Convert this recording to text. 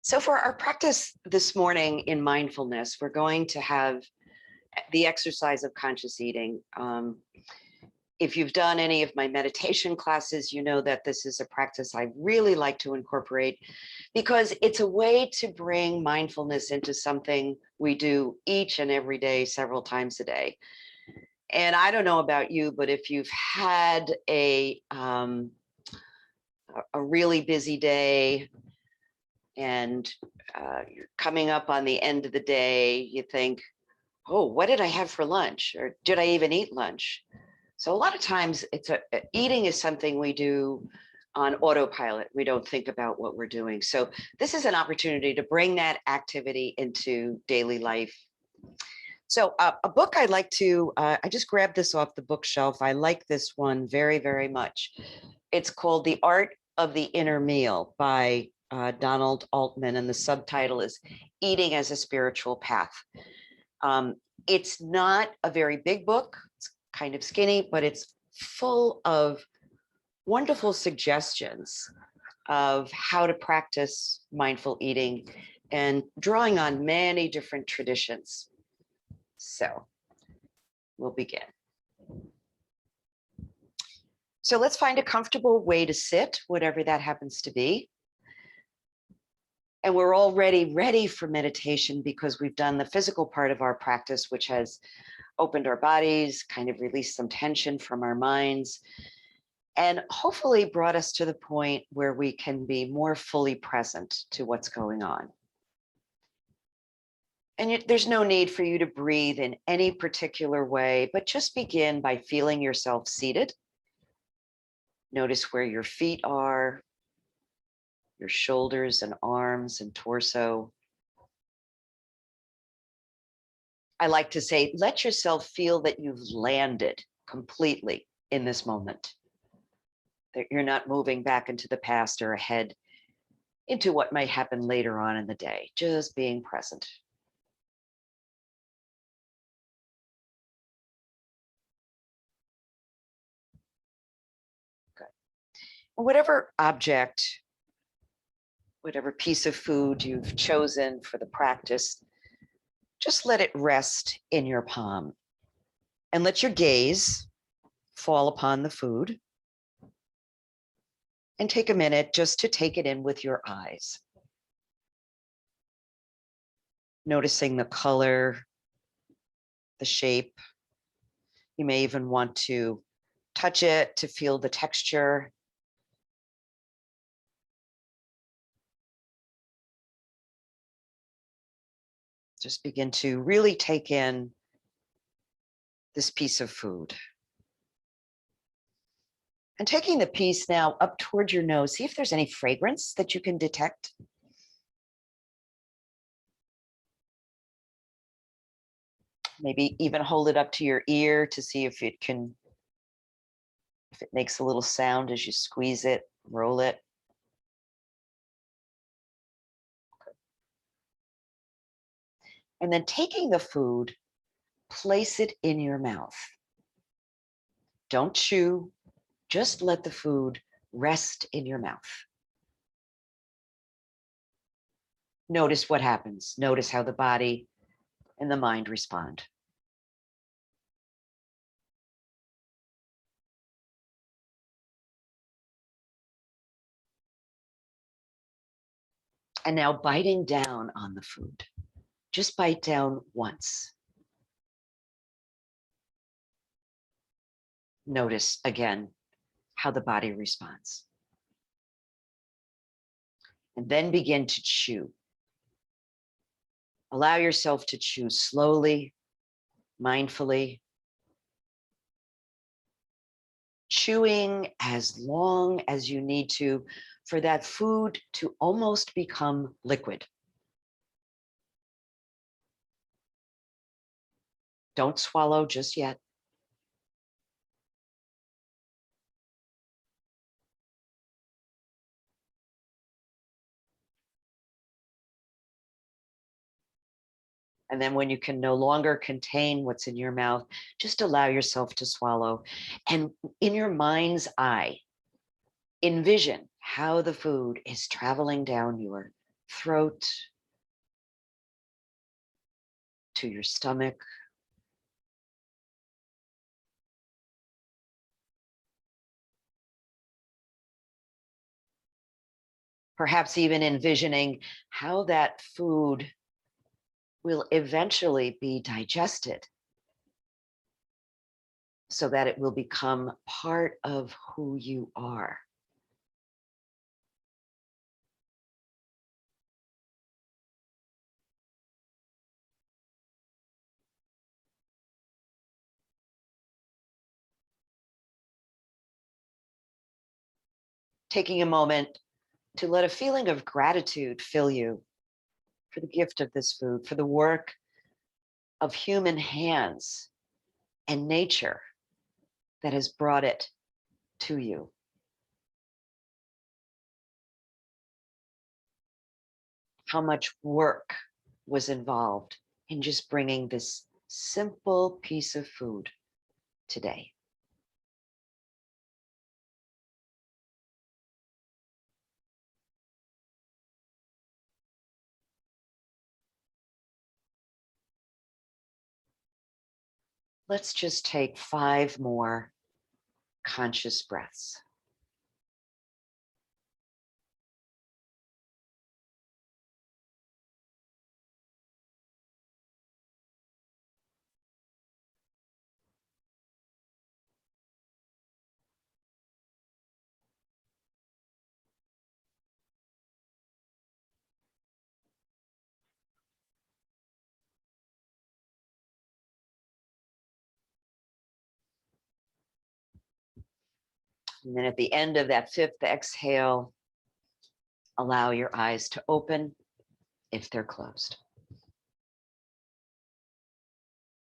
So for our practice this morning in mindfulness, we're going to have the exercise of conscious eating. If you've done any of my meditation classes, you know that this is a practice I really like to incorporate because it's a way to bring mindfulness into something we do each and every day, several times a day. And I don't know about you, but if you've had a really busy day, and you're coming up on the end of the day, you think, oh, what did I have for lunch? Or did I even eat lunch? So a lot of times eating is something we do on autopilot. We don't think about what we're doing. So this is an opportunity to bring that activity into daily life. So a book I'd like to, I just grabbed this off the bookshelf. I like this one very, very much. It's called The Art of the Inner Meal by Donald Altman, and the subtitle is Eating as a Spiritual Path. It's not a very big book. It's kind of skinny, but it's full of wonderful suggestions of how to practice mindful eating and drawing on many different traditions. So we'll begin. So let's find a comfortable way to sit, whatever that happens to be. And we're already ready for meditation because we've done the physical part of our practice, which has opened our bodies, kind of released some tension from our minds, and hopefully brought us to the point where we can be more fully present to what's going on. And there's no need for you to breathe in any particular way, but just begin by feeling yourself seated. Notice where your feet are, your shoulders and arms and torso. I like to say, let yourself feel that you've landed completely in this moment, that you're not moving back into the past or ahead into what might happen later on in the day, just being present. Good. Whatever object, whatever piece of food you've chosen for the practice, just let it rest in your palm and let your gaze fall upon the food. And take a minute just to take it in with your eyes. Noticing the color, the shape. You may even want to touch it to feel the texture. Just begin to really take in this piece of food. And taking the piece now up towards your nose, see if there's any fragrance that you can detect. Maybe even hold it up to your ear to see if it makes a little sound as you squeeze it, roll it. And then taking the food, place it in your mouth. Don't chew, just let the food rest in your mouth. Notice what happens. Notice how the body and the mind respond. And now biting down on the food. Just bite down once. Notice again how the body responds. And then begin to chew. Allow yourself to chew slowly, mindfully. Chewing as long as you need to for that food to almost become liquid. Don't swallow just yet. And then when you can no longer contain what's in your mouth, just allow yourself to swallow. And in your mind's eye, envision how the food is traveling down your throat to your stomach. Perhaps even envisioning how that food will eventually be digested so that it will become part of who you are. Taking a moment to let a feeling of gratitude fill you for the gift of this food, for the work of human hands and nature that has brought it to you. How much work was involved in just bringing this simple piece of food today. Let's just take 5 more conscious breaths. And then at the end of that 5th exhale, allow your eyes to open if they're closed.